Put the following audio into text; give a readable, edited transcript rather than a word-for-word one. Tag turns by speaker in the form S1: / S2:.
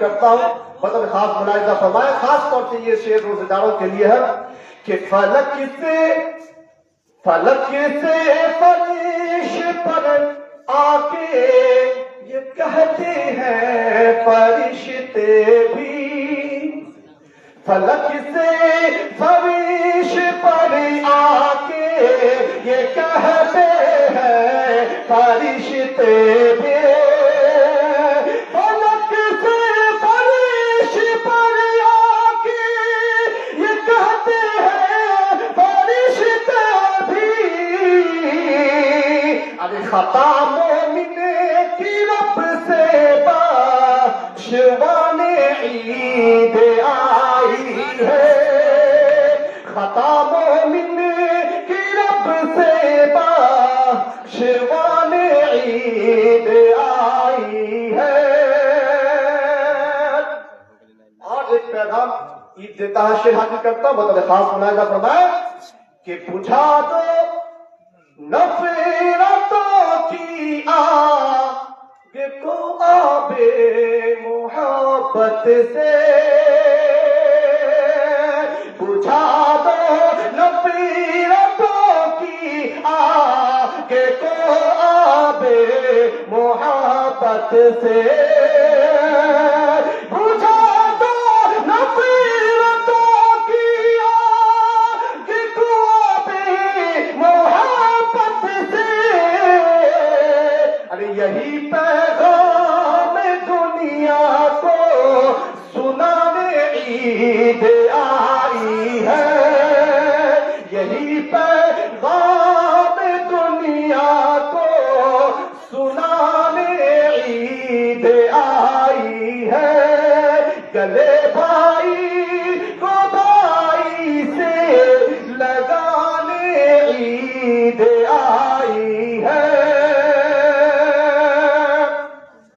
S1: کرتا ہوں، مطلب خاص ملاحظہ فرمائے، خاص طور سے یہ شعر روزہ داروں کے لیے ہے کہ فلک سے فرش پر آ کے یہ کہتے ہیں فرشتے بھی، فلک سے فرش پر آ کے یہ کہتے ہیں فرشتے بھی، فلک سے فرش پر آ کے یہ کہتے ہیں فرشتے بھی، ارے خطا مومن کی رب سے باشوان عید آئی ہے، خطا مومن کی رب سے باشوان عید آئی ہے۔ اور ایک پیغام عید دیتا ہے، شعر حاضر کرتا ہوں، مطلب خاص ملاحظہ فرمائے کہ بجھا دو نفرتوں کی آگ کو آب محبت سے، بجھا دو نفرتوں کی آگ کو آب محبت سے،